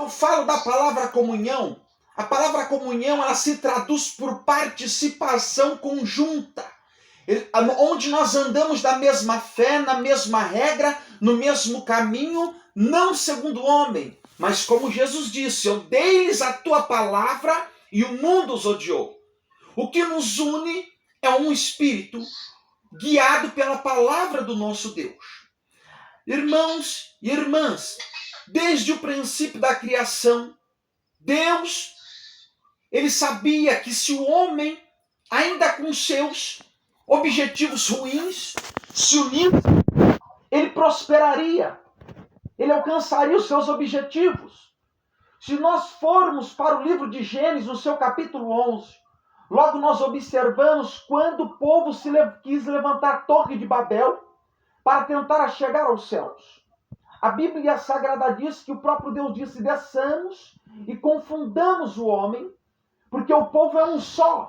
eu falo da palavra comunhão, a palavra comunhão ela se traduz por participação conjunta, onde nós andamos da mesma fé, na mesma regra, no mesmo caminho, não segundo o homem, mas como Jesus disse, eu dei-lhes a tua palavra e o mundo os odiou. O que nos une é um espírito guiado pela palavra do nosso Deus. Irmãos e irmãs, desde o princípio da criação, Deus, ele sabia que se o homem, ainda com seus objetivos ruins, se unisse, ele prosperaria, ele alcançaria os seus objetivos. Se nós formos para o livro de Gênesis, no seu capítulo 11, logo nós observamos quando o povo quis levantar a Torre de Babel para tentar chegar aos céus. A Bíblia Sagrada diz que o próprio Deus disse, desçamos e confundamos o homem, porque o povo é um só.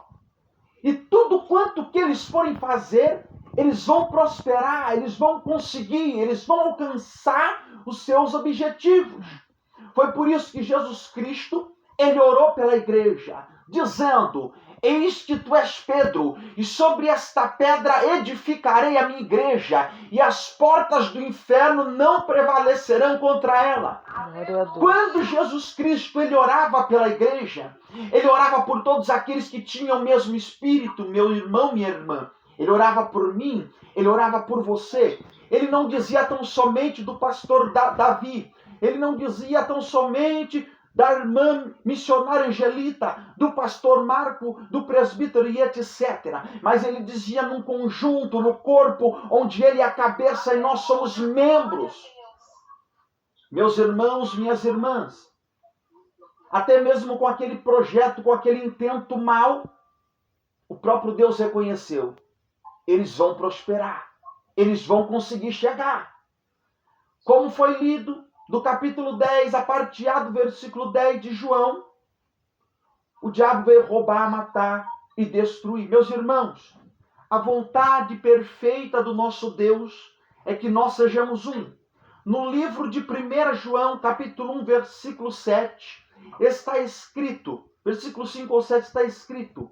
E tudo quanto que eles forem fazer, eles vão prosperar, eles vão conseguir, eles vão alcançar os seus objetivos. Foi por isso que Jesus Cristo, ele orou pela igreja, dizendo, eis que tu és Pedro, e sobre esta pedra edificarei a minha igreja, e as portas do inferno não prevalecerão contra ela. Quando Jesus Cristo ele orava pela igreja, ele orava por todos aqueles que tinham o mesmo espírito, meu irmão, minha irmã. Ele orava por mim, ele orava por você. Ele não dizia tão somente do pastor Davi, ele não dizia tão somente da irmã missionária Angelita, do pastor Marco, do presbítero e etc. Mas ele dizia num conjunto, no corpo, onde ele é a cabeça e nós somos membros. Meus irmãos, minhas irmãs, até mesmo com aquele projeto, com aquele intento mau, o próprio Deus reconheceu. Eles vão prosperar, eles vão conseguir chegar. Como foi lido do capítulo 10, a partir do versículo 10 de João, o diabo veio roubar, matar e destruir. Meus irmãos, a vontade perfeita do nosso Deus é que nós sejamos um. No livro de 1 João, capítulo 1, versículo 7, está escrito, versículo 5 ou 7 está escrito,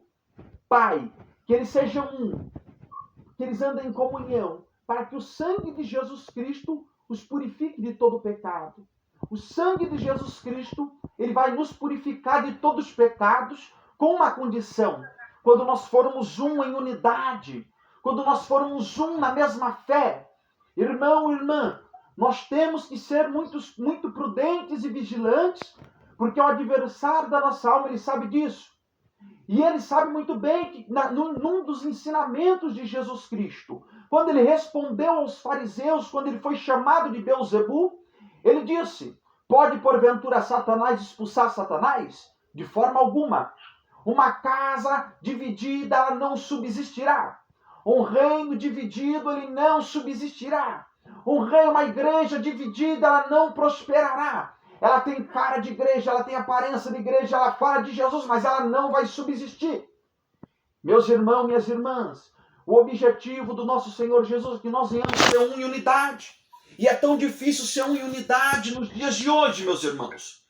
Pai, que eles sejam um, que eles andem em comunhão, para que o sangue de Jesus Cristo os purifique de todo pecado. O sangue de Jesus Cristo, ele vai nos purificar de todos os pecados com uma condição. Quando nós formos um em unidade, quando nós formos um na mesma fé. Irmão, irmã, nós temos que ser muito prudentes e vigilantes, porque o adversário da nossa alma, ele sabe disso. E ele sabe muito bem que num dos ensinamentos de Jesus Cristo, quando ele respondeu aos fariseus, quando ele foi chamado de Beelzebu, ele disse, pode porventura Satanás expulsar Satanás? De forma alguma. Uma casa dividida, ela não subsistirá. Um reino dividido, ele não subsistirá. Um reino, uma igreja dividida, ela não prosperará. Ela tem cara de igreja, ela tem aparência de igreja, ela fala de Jesus, mas ela não vai subsistir. Meus irmãos, minhas irmãs, o objetivo do nosso Senhor Jesus é que nós venhamos ser um em unidade. E é tão difícil ser um em unidade nos dias de hoje, meus irmãos.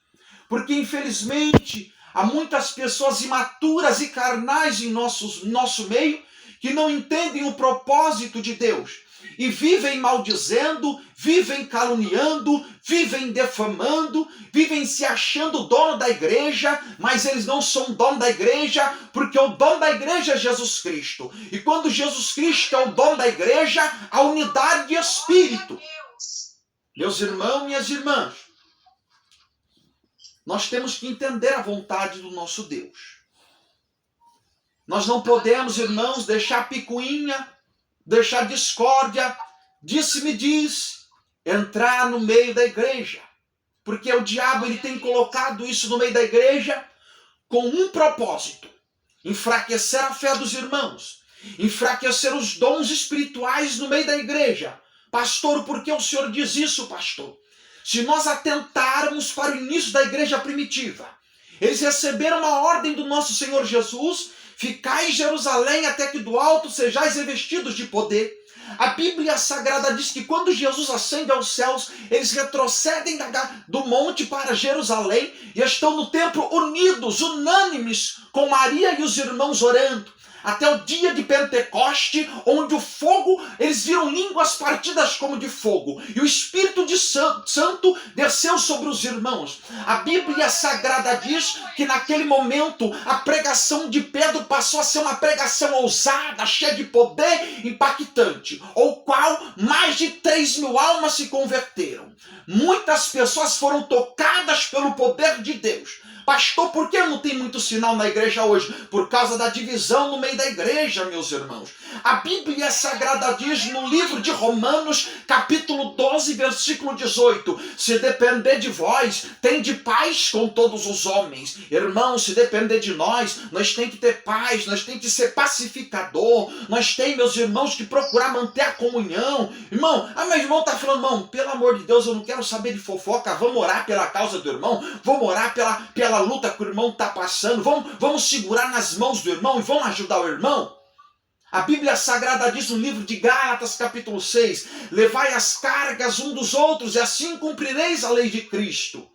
Porque, infelizmente, há muitas pessoas imaturas e carnais em nosso meio que não entendem o propósito de Deus. E vivem maldizendo, vivem caluniando, vivem defamando, vivem se achando dono da igreja, mas eles não são dono da igreja, porque o dono da igreja é Jesus Cristo. E quando Jesus Cristo é o dono da igreja, a unidade de espírito. Meus irmãos, minhas irmãs, nós temos que entender a vontade do nosso Deus. Nós não podemos, irmãos, deixar picuinha, deixar discórdia, disse-me diz, entrar no meio da igreja. Porque o diabo ele tem colocado isso no meio da igreja com um propósito. Enfraquecer a fé dos irmãos. Enfraquecer os dons espirituais no meio da igreja. Pastor, por que o senhor diz isso, pastor? Se nós atentarmos para o início da igreja primitiva, eles receberam uma ordem do nosso Senhor Jesus, ficai em Jerusalém até que do alto sejais revestidos de poder. A Bíblia Sagrada diz que quando Jesus ascende aos céus, eles retrocedem do monte para Jerusalém e estão no templo unidos, unânimes, com Maria e os irmãos orando. Até o dia de Pentecoste, onde o fogo, eles viram línguas partidas como de fogo, e o Espírito de Santo desceu sobre os irmãos. A Bíblia Sagrada diz que naquele momento a pregação de Pedro passou a ser uma pregação ousada, cheia de poder, impactante, ao qual mais de 3.000 almas se converteram. Muitas pessoas foram tocadas pelo poder de Deus. Pastor, por que não tem muito sinal na igreja hoje? Por causa da divisão no meio da igreja, meus irmãos. A Bíblia Sagrada diz no livro de Romanos, capítulo 12, versículo 18: se depender de vós, tende paz com todos os homens. Irmãos, se depender de nós tem que ter paz, nós tem que ser pacificador, nós tem, meus irmãos, que procurar manter a comunhão. Irmão, meu irmão está falando, irmão, pelo amor de Deus, eu não quero saber de fofoca, vamos orar pela causa do irmão, vamos orar pela luta que o irmão está passando, vamos segurar nas mãos do irmão e vamos ajudar o irmão. A Bíblia Sagrada diz no livro de Gálatas, capítulo 6, levai as cargas um dos outros e assim cumprireis a lei de Cristo.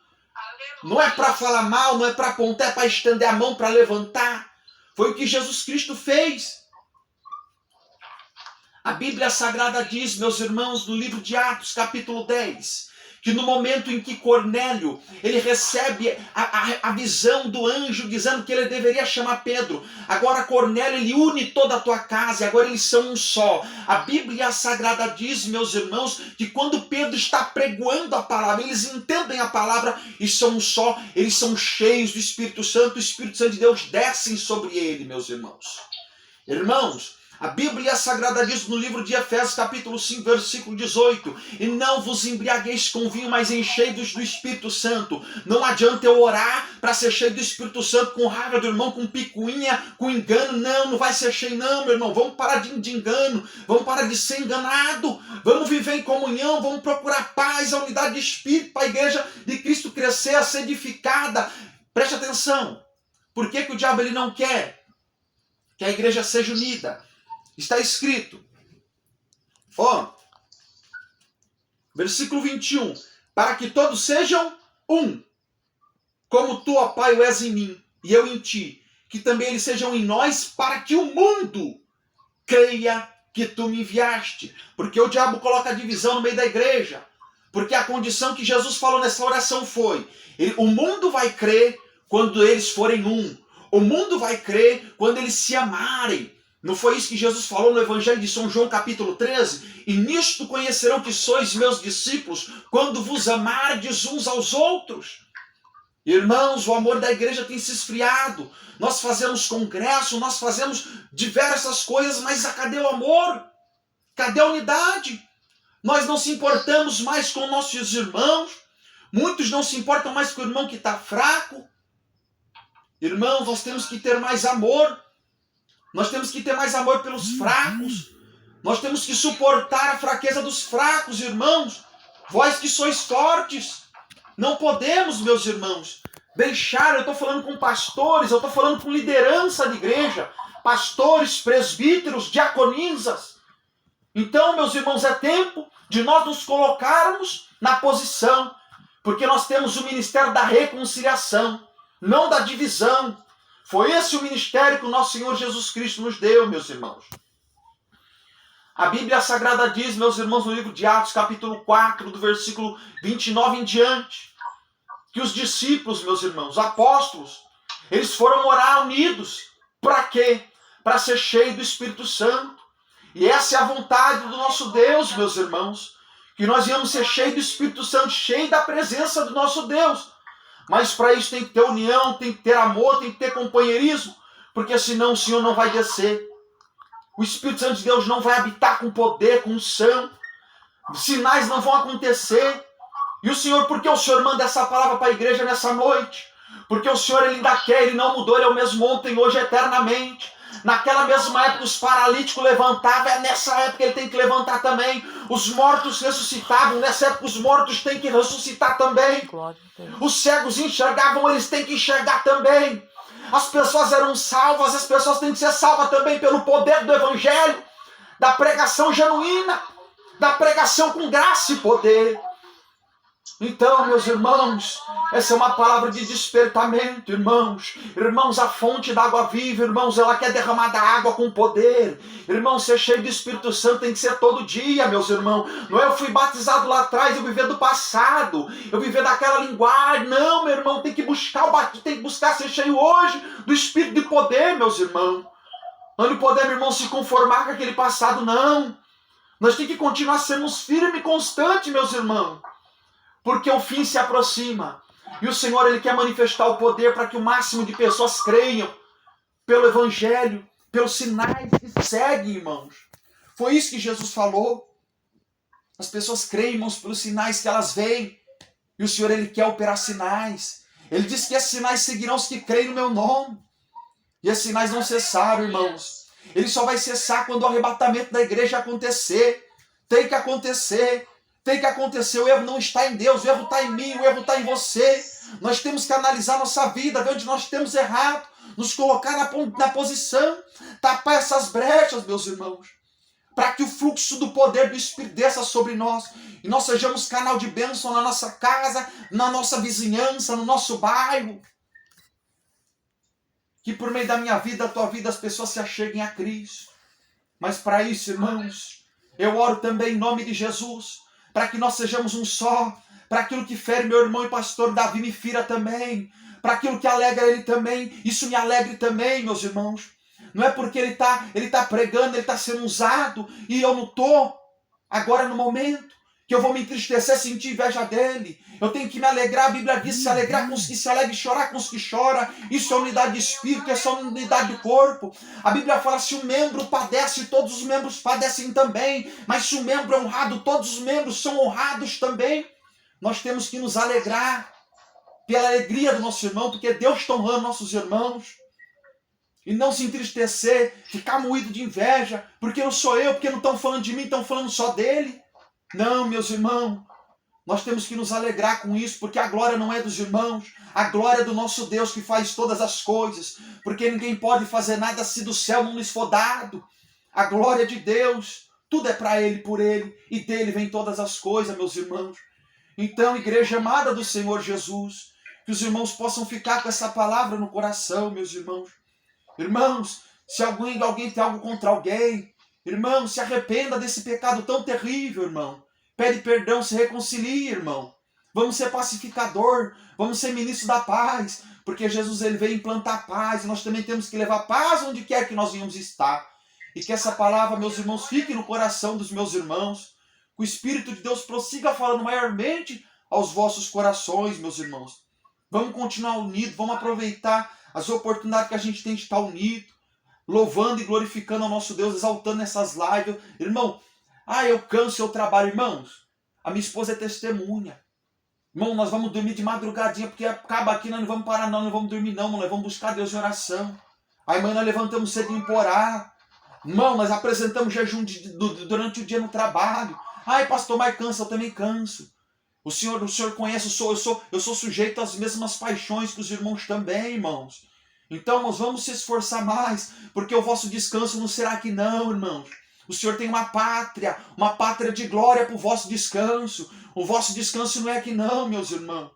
Não é para falar mal, não é para apontar, é para estender a mão, para levantar. Foi o que Jesus Cristo fez. A Bíblia Sagrada diz, meus irmãos, no livro de Atos, capítulo 10, que no momento em que Cornélio, ele recebe a visão do anjo dizendo que ele deveria chamar Pedro. Agora Cornélio, ele une toda a tua casa e agora eles são um só. A Bíblia Sagrada diz, meus irmãos, que quando Pedro está pregoando a palavra, eles entendem a palavra e são um só. Eles são cheios do Espírito Santo, o Espírito Santo de Deus desce sobre ele, meus irmãos. Irmãos, a Bíblia Sagrada diz no livro de Efésios, capítulo 5, versículo 18: e não vos embriagueis com vinho, mas enchei-vos do Espírito Santo. Não adianta eu orar para ser cheio do Espírito Santo com raiva do irmão, com picuinha, com engano. Não vai ser cheio não, meu irmão. Vamos parar de engano, vamos parar de ser enganado, vamos viver em comunhão, vamos procurar paz, a unidade de espírito para a igreja de Cristo crescer, a ser edificada. Preste atenção. Por que o diabo ele não quer que a igreja seja unida? Está escrito, versículo 21, para que todos sejam um, como tu, ó Pai, o és em mim, e eu em ti, que também eles sejam em nós, para que o mundo creia que tu me enviaste. Porque o diabo coloca a divisão no meio da igreja, porque a condição que Jesus falou nessa oração foi, o mundo vai crer quando eles forem um, o mundo vai crer quando eles se amarem. Não foi isso que Jesus falou no Evangelho de São João, capítulo 13? E nisto conhecerão que sois meus discípulos, quando vos amardes uns aos outros. Irmãos, o amor da igreja tem se esfriado. Nós fazemos congresso, nós fazemos diversas coisas, mas cadê o amor? Cadê a unidade? Nós não se importamos mais com nossos irmãos. Muitos não se importam mais com o irmão que está fraco. Irmãos, nós temos que ter mais amor. Nós temos que ter mais amor pelos fracos. Nós temos que suportar a fraqueza dos fracos, irmãos. Vós que sois fortes. Não podemos, meus irmãos, deixar, eu estou falando com pastores, eu estou falando com liderança de igreja, pastores, presbíteros, diaconisas. Então, meus irmãos, é tempo de nós nos colocarmos na posição, porque nós temos o ministério da reconciliação, não da divisão. Foi esse o ministério que o nosso Senhor Jesus Cristo nos deu, meus irmãos. A Bíblia Sagrada diz, meus irmãos, no livro de Atos, capítulo 4, do versículo 29 em diante, que os discípulos, meus irmãos, apóstolos, eles foram orar unidos. Para quê? Para ser cheio do Espírito Santo. E essa é a vontade do nosso Deus, meus irmãos, que nós íamos ser cheios do Espírito Santo, cheios da presença do nosso Deus. Mas para isso tem que ter união, tem que ter amor, tem que ter companheirismo, porque senão o Senhor não vai descer. O Espírito Santo de Deus não vai habitar com poder, com unção. Sinais não vão acontecer. E o Senhor, por que o Senhor manda essa palavra para a igreja nessa noite? Porque o Senhor, Ele ainda quer, Ele não mudou, Ele é o mesmo ontem, hoje, eternamente. Naquela mesma época os paralíticos levantavam, é nessa época Ele tem que levantar também. Os mortos ressuscitavam, nessa época os mortos têm que ressuscitar também. Os cegos enxergavam, eles têm que enxergar também. As pessoas eram salvas, as pessoas têm que ser salvas também pelo poder do Evangelho. da pregação genuína, da pregação com graça e poder. Então, meus irmãos, essa é uma palavra de despertamento, irmãos. Irmãos, a fonte da água viva, irmãos, ela quer derramar da água com poder. Irmãos, ser cheio do Espírito Santo tem que ser todo dia, meus irmãos. Não é eu fui batizado lá atrás, eu viver do passado, eu viver daquela linguagem. Não, meu irmão, tem que buscar o batismo, tem que buscar ser cheio hoje do Espírito de poder, meus irmãos. Não podemos, irmão, se conformar com aquele passado, não. Nós temos que continuar sendo firmes e constantes, meus irmãos. Porque o fim se aproxima. E o Senhor, Ele quer manifestar o poder para que o máximo de pessoas creiam pelo Evangelho, pelos sinais que seguem, irmãos. Foi isso que Jesus falou. As pessoas creem, irmãos, pelos sinais que elas veem. E o Senhor, Ele quer operar sinais. Ele diz que esses sinais seguirão os que creem no meu nome. E esses sinais não cessaram, irmãos. Ele só vai cessar quando o arrebatamento da igreja acontecer. Tem que acontecer. Tem que acontecer. O erro não está em Deus, o erro está em mim, o erro está em você. Nós temos que analisar nossa vida, ver onde nós temos errado, nos colocar na posição, tapar essas brechas, meus irmãos, para que o fluxo do poder do Espírito desça sobre nós e nós sejamos canal de bênção na nossa casa, na nossa vizinhança, no nosso bairro. Que por meio da minha vida, da tua vida, as pessoas se acheguem a Cristo. Mas para isso, irmãos, eu oro também em nome de Jesus, para que nós sejamos um só, para aquilo que fere meu irmão e pastor Davi me fira também, para aquilo que alegra ele também, isso me alegre também, meus irmãos. Não é porque ele tá pregando, ele está sendo usado, e eu não estou, agora no momento, que eu vou me entristecer, sentir inveja dele. Eu tenho que me alegrar, a Bíblia diz, se alegrar com os que se alegram e chorar com os que choram. Isso é unidade de espírito, isso é unidade do corpo. A Bíblia fala, se um membro padece, todos os membros padecem também. Mas se um membro é honrado, todos os membros são honrados também. Nós temos que nos alegrar pela alegria do nosso irmão, porque Deus está honrando nossos irmãos. E não se entristecer, ficar moído de inveja, porque não sou eu, porque não estão falando de mim, estão falando só dele. Não, meus irmãos, nós temos que nos alegrar com isso, porque a glória não é dos irmãos, a glória é do nosso Deus que faz todas as coisas, porque ninguém pode fazer nada se do céu não lhes for dado. A glória de Deus, tudo é para Ele, por Ele, e dele vem todas as coisas, meus irmãos. Então, igreja amada do Senhor Jesus, que os irmãos possam ficar com essa palavra no coração, meus irmãos. Irmãos, se alguém tem algo contra alguém, irmão, se arrependa desse pecado tão terrível, irmão. Pede perdão, se reconcilie, irmão. Vamos ser pacificador, vamos ser ministro da paz, porque Jesus ele veio implantar paz, e nós também temos que levar paz onde quer que nós venhamos estar. E que essa palavra, meus irmãos, fique no coração dos meus irmãos, que o Espírito de Deus prossiga falando maiormente aos vossos corações, meus irmãos. Vamos continuar unidos, vamos aproveitar as oportunidades que a gente tem de estar unido, louvando e glorificando ao nosso Deus, exaltando essas lives. Irmão, eu canso, eu trabalho. Irmãos, a minha esposa é testemunha. Irmão, nós vamos dormir de madrugadinha, porque acaba aqui, nós não vamos parar não vamos dormir não, nós vamos buscar Deus em oração. Aí, mãe, nós levantamos cedinho para orar. Irmão, nós apresentamos jejum durante o dia no trabalho. Ai, pastor, mas cansa, eu também canso. O senhor conhece, eu sou sujeito às mesmas paixões que os irmãos também, irmãos. Então, irmãos, vamos se esforçar mais, porque o vosso descanso não será aqui não, irmãos. O Senhor tem uma pátria de glória para o vosso descanso. O vosso descanso não é aqui não, meus irmãos.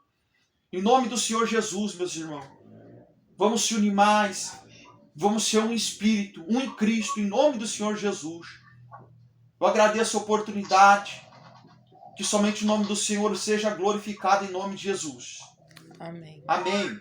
Em nome do Senhor Jesus, meus irmãos, vamos se unir mais. Vamos ser um espírito, um em Cristo, em nome do Senhor Jesus. Eu agradeço a oportunidade. Que somente o nome do Senhor seja glorificado em nome de Jesus. Amém. Amém.